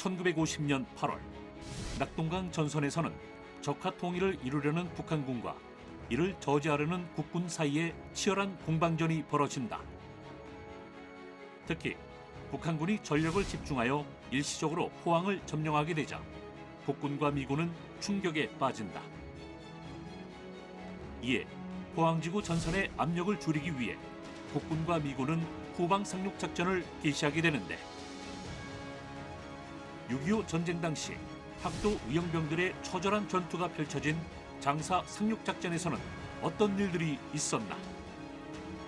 1950년 8월 낙동강 전선에서는 적화 통일을 이루려는 북한군과 이를 저지하려는 국군 사이에 치열한 공방전이 벌어진다. 특히 북한군이 전력을 집중하여 일시적으로 포항을 점령하게 되자 국군과 미군은 충격에 빠진다. 이에 포항지구 전선의 압력을 줄이기 위해 국군과 미군은 후방 상륙 작전을 개시하게 되는데 6.25 전쟁 당시 학도 의형병들의 처절한 전투가 펼쳐진 장사 상륙 작전에서는 어떤 일들이 있었나?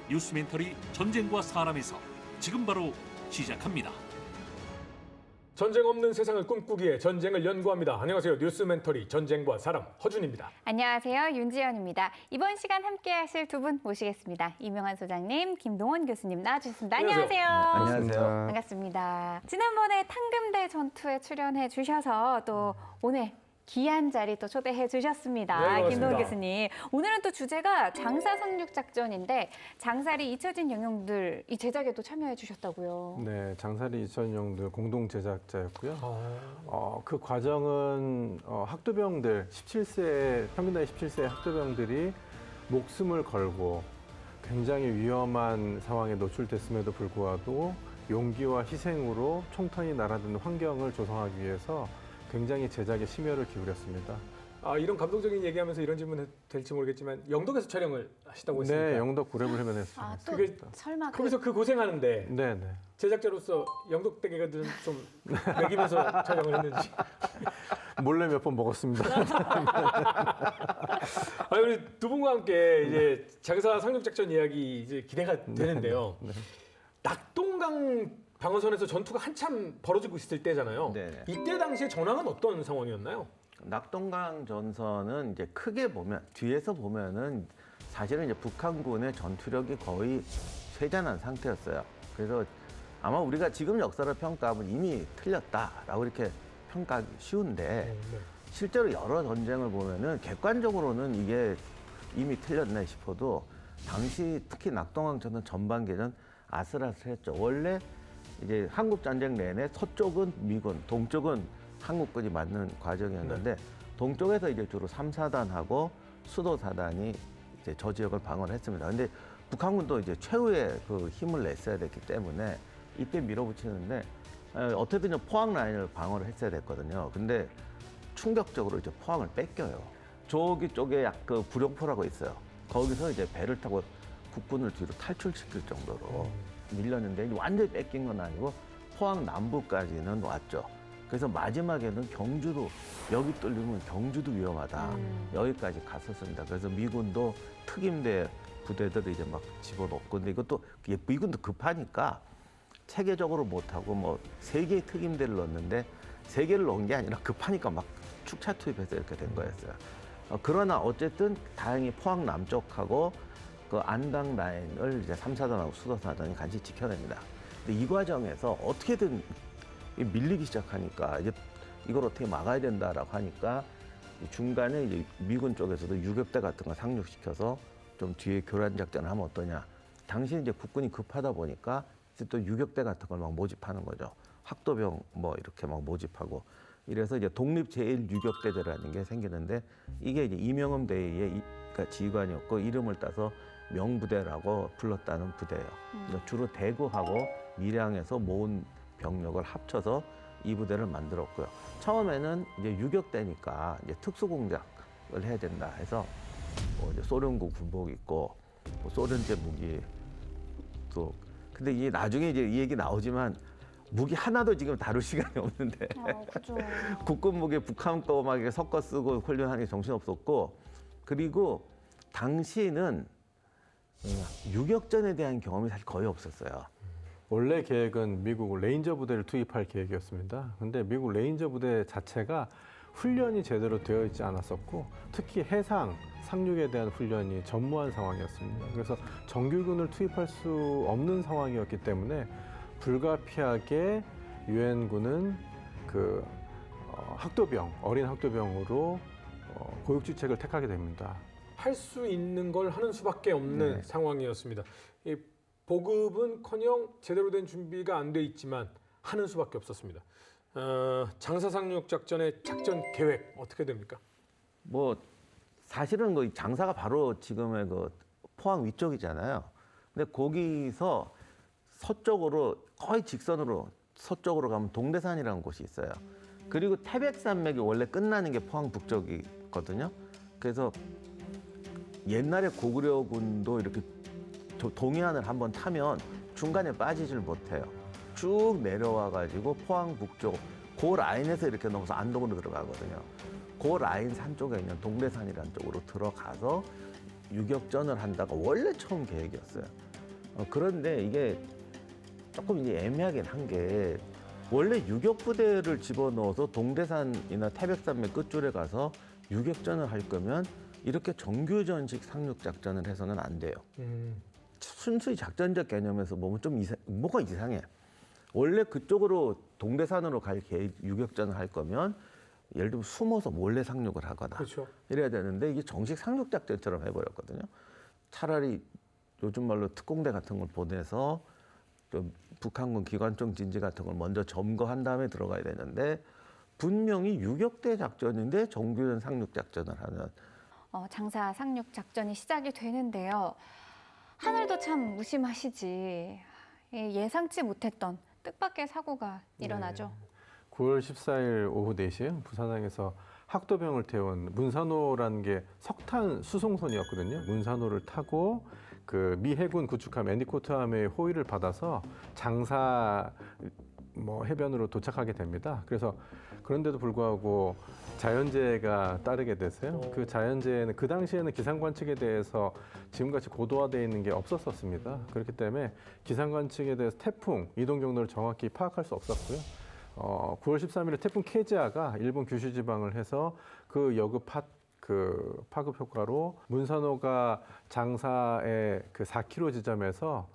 뉴스멘터리 전쟁과 사람에서 지금 바로 시작합니다. 전쟁 없는 세상을 꿈꾸기에 전쟁을 연구합니다. 안녕하세요. 뉴스멘터리 전쟁과 사람 허준입니다. 안녕하세요. 윤지연입니다. 이번 시간 함께 하실 두 분 모시겠습니다. 이명환 소장님, 김동원 교수님 나와주셨습니다. 안녕하세요. 안녕하세요. 반갑습니다. 지난번에 탕금대 전투에 출연해 주셔서 또 오늘 귀한 자리 또 초대해 주셨습니다. 네, 김동원 교수님. 오늘은 또 주제가 장사 상륙 작전인데 장사리 잊혀진 영웅들 이 제작에도 참여해 주셨다고요. 네, 장사리 잊혀진 영웅들 공동 제작자였고요. 그 과정은 학도병들 17세 평균 나이 17세 학도병들이 목숨을 걸고 굉장히 위험한 상황에 노출됐음에도 불구하고 용기와 희생으로 총탄이 날아드는 환경을 조성하기 위해서 굉장히 제작에 심혈을 기울였습니다. 이런 감동적인 얘기하면서 이런 질문 될지 모르겠지만 영덕에서 촬영을 하시다고 했습니까? 네, 영덕 구례불해면에서 또 그게 설마 거기서 그 고생하는데 네. 제작자로서 영덕 댁에들은 좀 먹이면서 촬영을 했는지. 몰래 몇 번 먹었습니다. 우리 두 분과 함께 이제 장사 상륙 작전 이야기 이제 기대가 되는데요. 네. 낙동강 방어선에서 전투가 한참 벌어지고 있을 때잖아요. 네네. 이때 당시에 전황은 어떤 상황이었나요? 낙동강 전선은 이제 크게 보면 뒤에서 보면은 사실은 이제 북한군의 전투력이 거의 쇠잔한 상태였어요. 그래서 아마 우리가 지금 역사를 평가하면 이미 틀렸다라고 이렇게 평가하기 쉬운데 실제로 여러 전쟁을 보면은 객관적으로는 이게 이미 틀렸네 싶어도 당시 특히 낙동강 전선 전반기는 아슬아슬했죠. 원래 이제 한국 전쟁 내내 서쪽은 미군, 동쪽은 한국군이 맞는 과정이었는데 동쪽에서 이제 주로 3사단하고 수도사단이 이제 저 지역을 방어를 했습니다. 근데 북한군도 이제 최후의 그 힘을 냈어야 됐기 때문에 이때 밀어붙이는데 어떻게든 포항 라인을 방어를 했어야 됐거든요. 근데 충격적으로 이제 포항을 뺏겨요. 저기 쪽에 그 부룡포라고 있어요. 거기서 이제 배를 타고 국군을 뒤로 탈출시킬 정도로 밀렸는데 완전히 뺏긴 건 아니고 포항 남부까지는 왔죠. 그래서 마지막에는 경주도 여기 뚫리면 경주도 위험하다. 여기까지 갔었습니다. 그래서 미군도 특임대 부대들을 이제 막 집어넣고 근데 이것도 미군도 급하니까 체계적으로 못하고 뭐 3개의 특임대를 넣었는데 3개를 넣은 게 아니라 급하니까 막 축차 투입해서 이렇게 된 거였어요. 그러나 어쨌든 다행히 포항 남쪽하고 그 안당 라인을 이제 3사단하고 수도사단이 같이 지켜냅니다. 근데 이 과정에서 어떻게든 밀리기 시작하니까 이제 이걸 어떻게 막아야 된다라고 하니까 중간에 이제 미군 쪽에서도 유격대 같은 거 상륙시켜서 좀 뒤에 교란 작전을 하면 어떠냐. 당시 이제 국군이 급하다 보니까 이제 또 유격대 같은 걸 막 모집하는 거죠. 학도병 뭐 이렇게 막 모집하고 이래서 이제 독립 제1유격대대라는 게 생기는데 이게 이제 이명흠 대위의 지휘관이었고 이름을 따서 명부대라고 불렀다는 부대예요. 주로 대구하고 밀양에서 모은 병력을 합쳐서 이 부대를 만들었고요. 처음에는 이제 유격대니까 이제 특수공작을 해야 된다 해서 뭐 이제 소련군 군복 입고 뭐 소련제 무기 또 근데 이게 나중에 이제 이 얘기 나오지만 무기 하나도 지금 다룰 시간이 없는데 그죠. 국군 무기 북한 거 막 섞어 쓰고 훈련하는 게 정신없었고 그리고 당시는 유격전에 대한 경험이 사실 거의 없었어요. 원래 계획은 미국 레인저 부대를 투입할 계획이었습니다. 근데 미국 레인저 부대 자체가 훈련이 제대로 되어 있지 않았었고 특히 해상, 상륙에 대한 훈련이 전무한 상황이었습니다. 그래서 정규군을 투입할 수 없는 상황이었기 때문에 불가피하게 유엔군은 그 학도병, 어린 학도병으로 고육지책을 택하게 됩니다. 할 수 있는 걸 하는 수밖에 없는 상황이었습니다. 이 보급은커녕 제대로 된 준비가 안 돼 있지만 하는 수밖에 없었습니다. 장사 상륙 작전의 작전 계획 어떻게 됩니까? 뭐 사실은 그 장사가 바로 지금의 그 포항 위쪽이잖아요. 근데 거기서 서쪽으로 거의 직선으로 서쪽으로 가면 동대산이라는 곳이 있어요. 그리고 태백산맥이 원래 끝나는 게 포항 북쪽이거든요. 그래서 옛날에 고구려군도 이렇게 동해안을 한번 타면 중간에 빠지질 못해요. 쭉 내려와 가지고 포항 북쪽 그 라인에서 이렇게 넘어서 안동으로 들어가거든요. 그 라인 산 쪽에 있는 동대산이라는 쪽으로 들어가서 유격전을 한다가 원래 처음 계획이었어요. 그런데 이게 조금 이제 애매하긴 한 게 원래 유격부대를 집어넣어서 동대산이나 태백산맥 끝줄에 가서 유격전을 할 거면 이렇게 정규전식 상륙작전을 해서는 안 돼요. 순수히 작전적 개념에서 보면 좀 뭐가 이상해. 원래 그쪽으로 동대산으로 갈 유격전을 할 거면 예를 들면 숨어서 몰래 상륙을 하거나 그렇죠. 이래야 되는데 이게 정식 상륙작전처럼 해버렸거든요. 차라리 요즘 말로 특공대 같은 걸 보내서 좀 북한군 기관총 진지 같은 걸 먼저 점거한 다음에 들어가야 되는데 분명히 유격대 작전인데 정규전 상륙작전을 하는 장사 상륙 작전이 시작이 되는데요. 하늘도 참 무심하시지. 예상치 못했던 뜻밖의 사고가 일어나죠. 9월 14일 오후 4시에 부산항에서 학도병을 태운 문산호라는 게 석탄 수송선이었거든요. 문산호를 타고 그 미 해군 구축함 앤디코트함의 호의를 받아서 장사 해변으로 도착하게 됩니다. 그래서 그런데도 불구하고 자연재해가 따르게 됐어요. 그 자연재해는 그 당시에는 기상관측에 대해서 지금같이 고도화되어 있는 게 없었습니다. 그렇기 때문에 기상관측에 대해서 태풍 이동 경로를 정확히 파악할 수 없었고요. 9월 13일에 태풍 케지아가 일본 규슈 지방을 해서 그 여급 파급 효과로 문산호가 장사의 그 4km 지점에서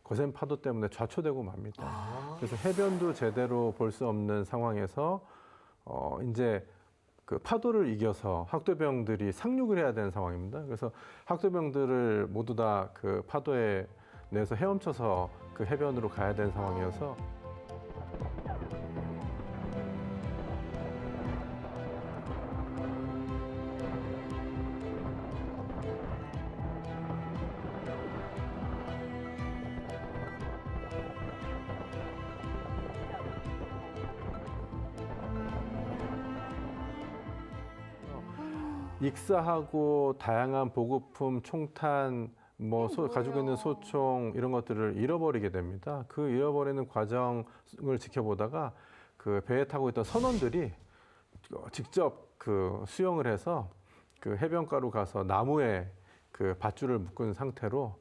거센 파도 때문에 좌초되고 맙니다. 그래서 해변도 제대로 볼 수 없는 상황에서 이제 그 파도를 이겨서 학도병들이 상륙을 해야 되는 상황입니다. 그래서 학도병들을 모두 다 그 파도에 내서 헤엄쳐서 그 해변으로 가야 되는 상황이어서 익사하고 다양한 보급품, 총탄, 가지고 있는 소총 이런 것들을 잃어버리게 됩니다. 그 잃어버리는 과정을 지켜보다가 그 배에 타고 있던 선원들이 직접 그 수영을 해서 그 해변가로 가서 나무에 그 밧줄을 묶은 상태로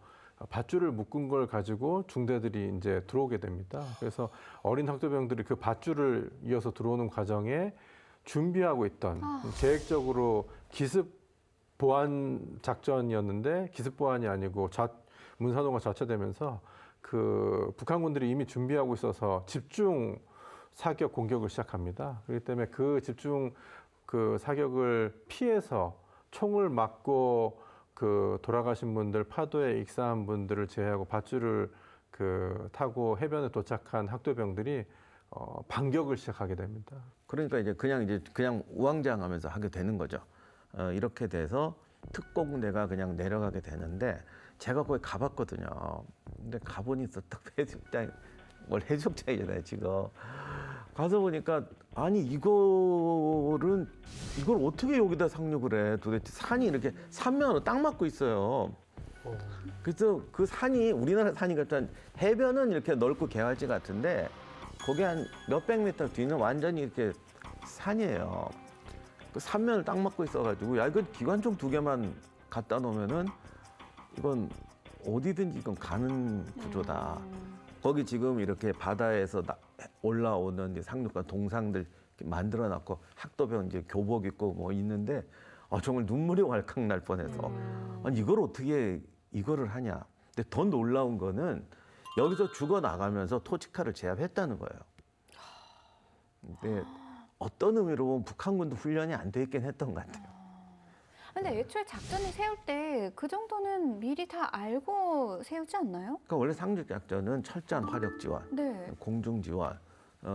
밧줄을 묶은 걸 가지고 중대들이 이제 들어오게 됩니다. 그래서 어린 학도병들이 그 밧줄을 이어서 들어오는 과정에 준비하고 있던 계획적으로 기습 보안 작전이었는데 기습 보안이 아니고 문산호가 좌초되면서 그 북한군들이 이미 준비하고 있어서 집중 사격 공격을 시작합니다. 그렇기 때문에 그 집중 그 사격을 피해서 총을 맞고 그 돌아가신 분들, 파도에 익사한 분들을 제외하고 밧줄을 그 타고 해변에 도착한 학도병들이 반격을 시작하게 됩니다. 그러니까 이제 그냥 우왕좌왕하면서 하게 되는 거죠. 이렇게 돼서 특공대가 그냥 내려가게 되는데 제가 거기 가봤거든요. 근데 가보니 딱 해수욕장, 원래 해수욕장이잖아요, 지금. 가서 보니까 아니 이걸 어떻게 여기다 상륙을 해? 도대체 산이 이렇게 산면으로 딱 맞고 있어요. 그래서 그 산이 우리나라 산이 같은 해변은 이렇게 넓고 개활지 같은데 거기 한 몇백 미터 뒤는 완전히 이렇게 산이에요. 그 산면을 딱 막고 있어가지고 야 이건 기관총 2개만 갖다 놓으면은 이건 어디든지 이건 가는 구조다. 거기 지금 이렇게 바다에서 올라오는 이제 상륙과 동상들 만들어놨고 학도병 이제 교복 입고 뭐 있는데 정말 눈물이 왈칵 날 뻔해서 아니 이걸 어떻게 이거를 하냐. 근데 더 놀라운 거는 여기서 죽어 나가면서 토치카를 제압했다는 거예요. 근데 어떤 의미로 보면 북한군도 훈련이 안 돼 있긴 했던 것 같아요. 근데 애초에 작전을 세울 때 그 정도는 미리 다 알고 세우지 않나요? 그러니까 원래 상륙 작전은 철저한 화력 지원, 네. 공중 지원,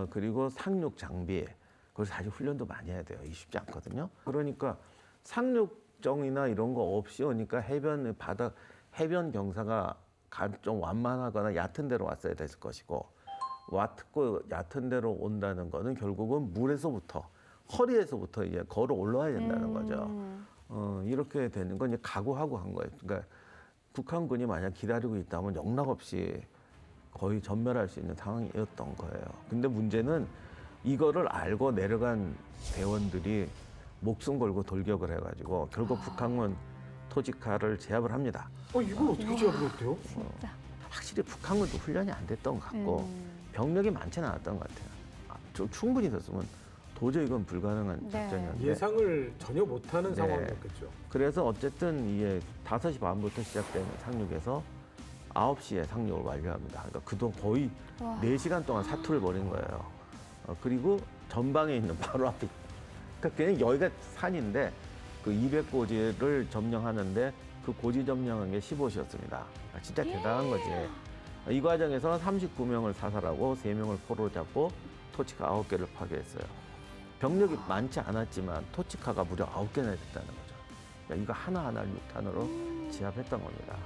그리고 상륙 장비, 그래서 사실 훈련도 많이 해야 돼요. 이 쉽지 않거든요. 그러니까 상륙정이나 이런 거 없이 오니까 해변 바다 해변 경사가 좀 완만하거나 얕은 데로 왔어야 됐을 것이고 얕은 데로 온다는 거는 결국은 물에서부터 허리에서부터 이제 걸어 올라와야 된다는 거죠. 이렇게 되는 건 이제 각오하고 한 거예요. 그러니까 북한군이 만약 기다리고 있다면 영락없이 거의 전멸할 수 있는 상황이었던 거예요. 근데 문제는 이거를 알고 내려간 대원들이 목숨 걸고 돌격을 해가지고 결국 북한군 토지카를 제압을 합니다. 이걸 어떻게 제압을 했대요? 진짜. 확실히 북한군도 훈련이 안 됐던 것 같고 병력이 많지는 않았던 것 같아요. 좀 충분히 됐으면 도저히 이건 불가능한 네. 작전이었는데 예상을 전혀 못하는 네. 상황이었겠죠. 그래서 어쨌든 이게 5시 반부터 시작되는 상륙에서 9시에 상륙을 완료합니다. 그러니까 그동안 거의 와. 4시간 동안 사투를 벌인 거예요. 그리고 전방에 있는 바로 앞에 그러니까 그냥 여기가 산인데 그 200고지를 점령하는데 그 고지 점령한 게 15시였습니다. 진짜 대단한 거지. 이 과정에서 39명을 사살하고 3명을 포로로 잡고 토치카 9개를 파괴했어요. 병력이 많지 않았지만 토치카가 무려 9개나 됐다는 거죠. 그러니까 이거 하나하나를 6탄으로 제압했던 겁니다.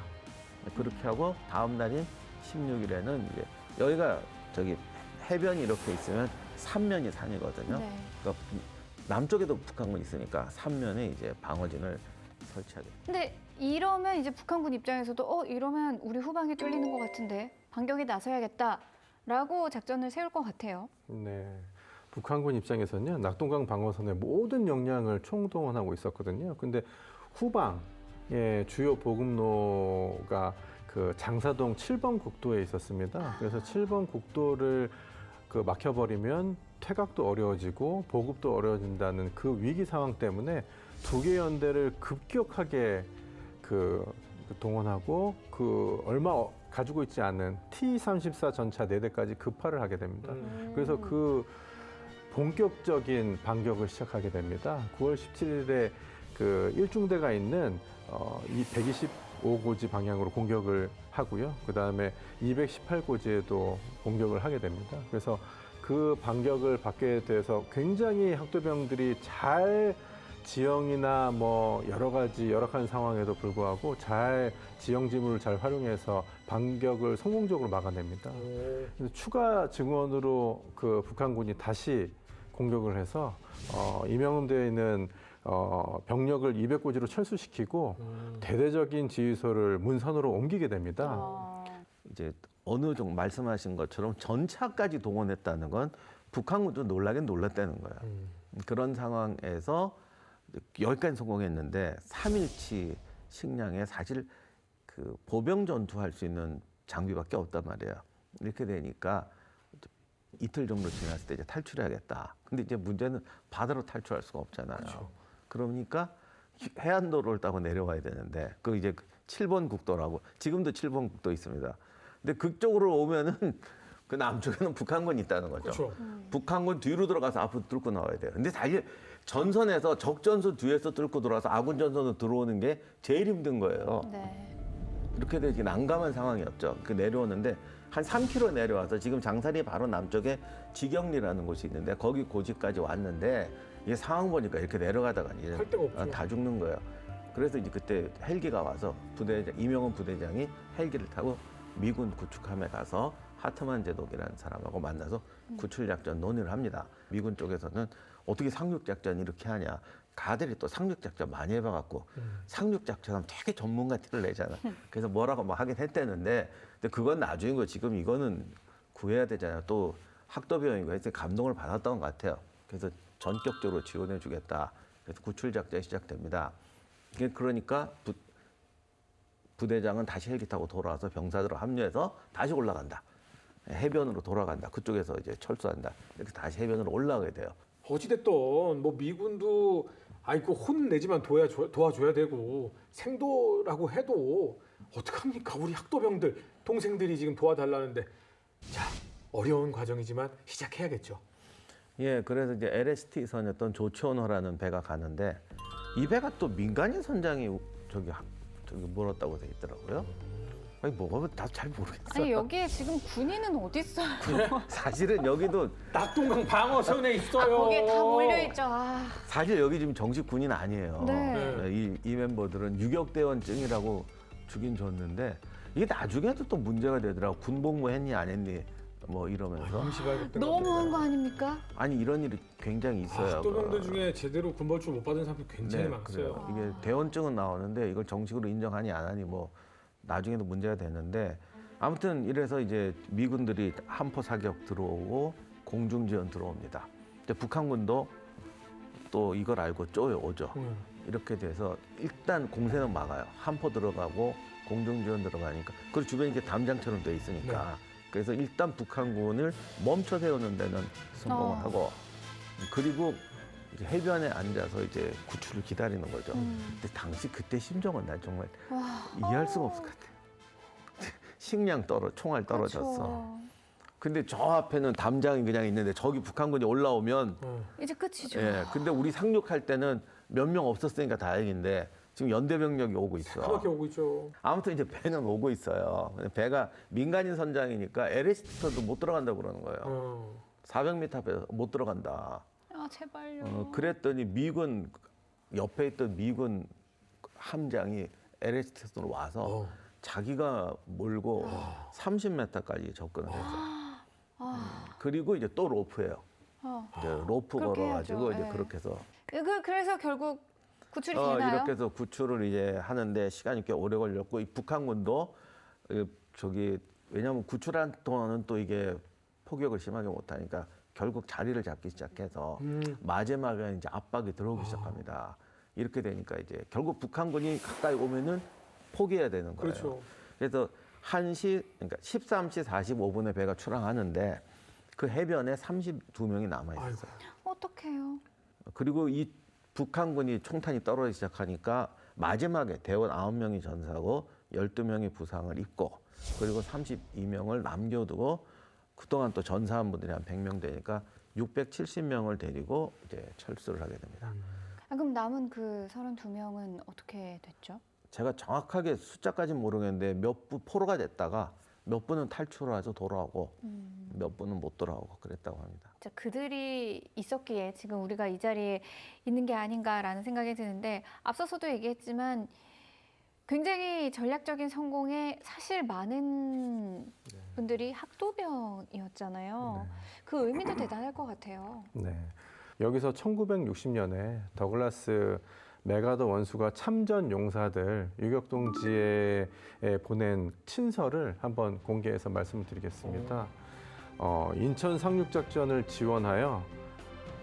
그렇게 하고 다음 날인 16일에는 이제 여기가 저기 해변이 이렇게 있으면 삼면이 산이거든요. 네. 그러니까 남쪽에도 북한군이 있으니까 삼면에 이제 방어진을 설치하게. 근데 이러면 이제 북한군 입장에서도 이러면 우리 후방이 뚫리는 것 같은데 반격에 나서야겠다라고 작전을 세울 것 같아요. 네. 북한군 입장에서는요, 낙동강 방어선의 모든 역량을 총동원하고 있었거든요. 근데 후방의 주요 보급로가 그 장사동 7번 국도에 있었습니다. 그래서 7번 국도를 막혀버리면 퇴각도 어려워지고 보급도 어려워진다는 그 위기 상황 때문에 두 개 연대를 급격하게 동원하고 얼마 가지고 있지 않은 T-34 전차 4대까지 급파를 하게 됩니다. 그래서 그 본격적인 반격을 시작하게 됩니다. 9월 17일에 그 1중대가 있는 이 125고지 방향으로 공격을 하고요. 그 다음에 218고지에도 공격을 하게 됩니다. 그래서 그 반격을 받게 돼서 굉장히 학도병들이 잘 지형이나 뭐 여러 가지 열악한 상황에도 불구하고 잘 지형 지물을 잘 활용해서 반격을 성공적으로 막아냅니다. 그래서 추가 증원으로 그 북한군이 다시 공격을 해서 임명되어 있는 병력을 200고지로 철수시키고 대대적인 지휘소를 문선으로 옮기게 됩니다. 이제 어느 정도 말씀하신 것처럼 전차까지 동원했다는 건 북한군도 놀라긴 놀랐다는 거예요. 그런 상황에서 여기까지 성공했는데 3일치 식량에 사실 그 보병 전투할 수 있는 장비밖에 없단 말이에요. 이렇게 되니까 이틀 정도 지났을 때 이제 탈출해야겠다. 근데 이제 문제는 바다로 탈출할 수가 없잖아요. 그렇죠. 그러니까 해안도로를 타고 내려와야 되는데 그 이제 7번 국도라고 지금도 7번 국도 있습니다. 근데 그쪽으로 오면은 그 남쪽에는 북한군이 있다는 거죠. 그렇죠. 북한군 뒤로 들어가서 앞으로 뚫고 나와야 돼요. 근데 사실 전선에서 적전선 뒤에서 뚫고 들어와서 아군 전선으로 들어오는 게 제일 힘든 거예요. 네. 이렇게 되게 난감한 상황이었죠. 그 내려오는데 한 3km 내려와서 지금 장사리 바로 남쪽에 지경리라는 곳이 있는데 거기 고지까지 왔는데 이게 상황 보니까 이렇게 내려가다가 이제 할 데가 없죠. 다 죽는 거예요. 그래서 이제 그때 헬기가 와서 이명훈 부대장이 헬기를 타고 미군 구축함에 가서 하트만 제독이라는 사람하고 만나서 구출작전 논의를 합니다. 미군 쪽에서는 어떻게 상륙작전 이렇게 하냐. 가들이 또 상륙작전 많이 해봐갖고 상륙작전하면 되게 전문가 티를 내잖아. 그래서 뭐라고 뭐 하긴 했대는데 근데 그건 나중인 거 지금 이거는 구해야 되잖아요. 또 학도병이고 해서 감동을 받았던 것 같아요. 그래서 전격적으로 지원해 주겠다. 그래서 구출작전이 시작됩니다. 그러니까 부대장은 다시 헬기 타고 돌아와서 병사들로 합류해서 다시 올라간다. 해변으로 돌아간다. 그쪽에서 이제 철수한다. 이렇게 다시 해변으로 올라가게 돼요. 어찌됐든 뭐 미군도 혼내지만 도와줘야 되고 생도라고 해도 어떡합니까? 우리 학도병들, 동생들이 지금 도와달라는데 자, 어려운 과정이지만 시작해야겠죠. 예, 그래서 이제 LST 선이었던 조치원호라는 배가 가는데 이 배가 또 민간인 선장이 저기 몰았다고 돼 있더라고요. 아니 뭐가 나도 잘 모르겠어. 아니 여기에 지금 군인은 어디 있어요? 사실은 여기도 낙동강 방어선에 있어요. 거기에 다 몰려 있죠. 사실 여기 지금 정식 군인 아니에요. 네. 이 멤버들은 유격대원증이라고 주긴 줬는데 이게 나중에도 또 문제가 되더라고. 군복무 했니 안 했니 뭐 이러면서. 너무한 거 아닙니까? 아니 이런 일이 굉장히 있어요. 학도병들 중에 제대로 군벌주 못 받은 사람들 굉장히 네, 많았어요. 그래요. 이게 대원증은 나오는데 이걸 정식으로 인정하니 안 하니 뭐 나중에도 문제가 되는데 아무튼 이래서 이제 미군들이 함포 사격 들어오고 공중 지원 들어옵니다. 근데 북한군도 또 이걸 알고 쪼여오죠. 이렇게 돼서 일단 공세는 막아요. 함포 들어가고 공중 지원 들어가니까 그리고 주변이 이렇게 담장처럼 돼 있으니까 그래서 일단 북한군을 멈춰 세우는 데는 성공을 하고 그리고 이제 해변에 앉아서 이제 구출을 기다리는 거죠. 근데 당시 그때 심정은 난 정말 이해할 수가 없을 것 같아요. 식량 총알 떨어졌어. 그렇죠. 근데 저 앞에는 담장이 그냥 있는데 저기 북한군이 올라오면 이제 끝이죠. 예. 근데 우리 상륙할 때는 몇 명 없었으니까 다행인데 지금 연대 병력이 오고 있어. 그렇게 오고 있죠. 아무튼 이제 배는 오고 있어요. 근데 배가 민간인 선장이니까 LHT도 못 들어간다고 그러는 거예요. 400m 앞에 못 들어간다. 아 제발요. 그랬더니 미군 옆에 있던 미군 함장이 LHT로 와서 자기가 몰고 30m까지 접근을 했어요. 그리고 이제 또 로프예요. 이제 로프 그렇게 걸어가지고 해야죠. 이제 네. 그렇게 해서 그래서 결국 구출이 되나요? 이렇게 해서 구출을 이제 하는데 시간이 꽤 오래 걸렸고 이 북한군도 저기 왜냐하면 구출한 동안은 또 이게 포격을 심하게 못하니까 결국 자리를 잡기 시작해서 마지막에 이제 압박이 들어오기 시작합니다. 이렇게 되니까 이제 결국 북한군이 가까이 오면은 포기해야 되는 거예요. 그렇죠. 그래서 1시 그러니까 13시 45분에 배가 출항하는데 그 해변에 32명이 남아 있었어요. 어떡해요? 그리고 이 북한군이 총탄이 떨어지기 시작하니까 마지막에 대원 9명이 전사하고 12명이 부상을 입고 그리고 32명을 남겨두고 그동안 또 전사한 분들이 한 100명 되니까 670명을 데리고 이제 철수를 하게 됩니다. 그럼 남은 그 32명은 어떻게 됐죠? 제가 정확하게 숫자까지는 모르겠는데 포로가 됐다가 몇 분은 탈출을 하죠. 돌아오고 몇 분은 못 돌아오고 그랬다고 합니다. 진짜 그들이 있었기에 지금 우리가 이 자리에 있는 게 아닌가라는 생각이 드는데 앞서서도 얘기했지만 굉장히 전략적인 성공에 사실 많은 분들이 학도병이었잖아요. 그 의미도 대단할 것 같아요. 네. 여기서 1960년에 더글라스 메가더 원수가 참전 용사들 유격동지에 보낸 친서를 한번 공개해서 말씀을 드리겠습니다. 인천 상륙작전을 지원하여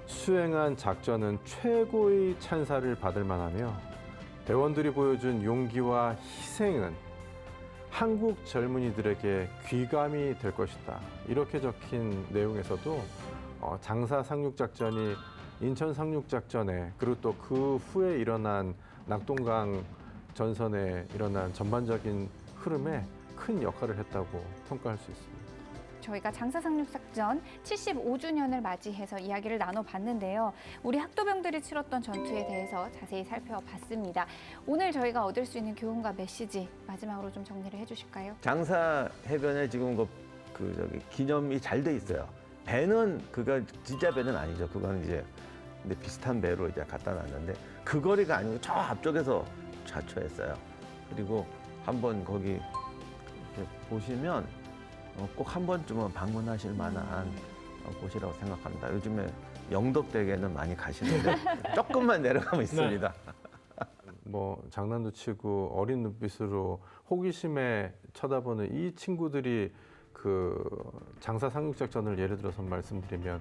수행한 작전은 최고의 찬사를 받을 만하며 대원들이 보여준 용기와 희생은 한국 젊은이들에게 귀감이 될 것이다. 이렇게 적힌 내용에서도 장사 상륙작전이 인천 상륙작전에 그리고 또 그 후에 일어난 낙동강 전선에 일어난 전반적인 흐름에 큰 역할을 했다고 평가할 수 있습니다. 저희가 장사상륙작전 75주년을 맞이해서 이야기를 나눠봤는데요. 우리 학도병들이 치렀던 전투에 대해서 자세히 살펴봤습니다. 오늘 저희가 얻을 수 있는 교훈과 메시지 마지막으로 좀 정리를 해주실까요? 장사 해변에 지금 저기 기념이 잘 돼 있어요. 배는 그가 진짜 배는 아니죠. 그거는 이제 근데 비슷한 배로 이제 갖다 놨는데 그 거리가 아니고 저 앞쪽에서 자초했어요. 그리고 한번 거기 이렇게 보시면 꼭 한 번쯤은 방문하실 만한 곳이라고 생각합니다. 요즘에 영덕대게는 많이 가시는데 조금만 내려가면 있습니다. 뭐 장난도 치고 어린 눈빛으로 호기심에 쳐다보는 이 친구들이 그 장사 상륙작전을 예를 들어서 말씀드리면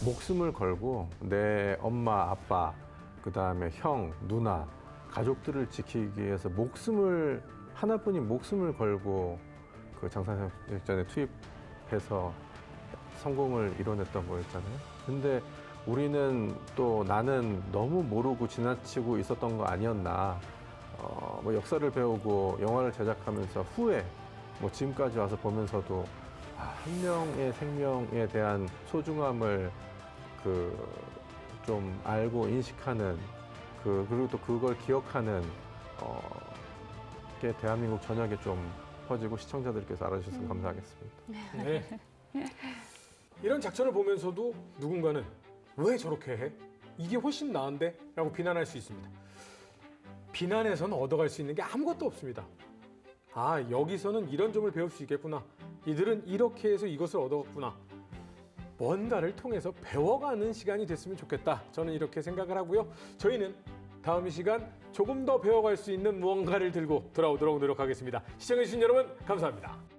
목숨을 걸고 내 엄마, 아빠, 그다음에 형, 누나, 가족들을 지키기 위해서 하나뿐인 목숨을 걸고 그 장사 상륙작전에 투입해서 성공을 이뤄냈던 거였잖아요. 근데 우리는 또 나는 너무 모르고 지나치고 있었던 거 아니었나. 뭐 역사를 배우고 영화를 제작하면서 후에 뭐 지금까지 와서 보면서도 한 명의 생명에 대한 소중함을 좀 알고 인식하는 그리고 또 그걸 기억하는 게 대한민국 전역에 좀 퍼지고 시청자들께서 알아주셔서 감사하겠습니다. 네. 이런 작전을 보면서도 누군가는 왜 저렇게 해? 이게 훨씬 나은데? 라고 비난할 수 있습니다. 비난에서는 얻어갈 수 있는 게 아무것도 없습니다. 아, 여기서는 이런 점을 배울 수 있겠구나. 이들은 이렇게 해서 이것을 얻어갔구나. 뭔가를 통해서 배워가는 시간이 됐으면 좋겠다. 저는 이렇게 생각을 하고요. 저희는 다음 이 시간 조금 더 배워갈 수 있는 무언가를 들고 돌아오도록 노력하겠습니다. 시청해주신 여러분 감사합니다.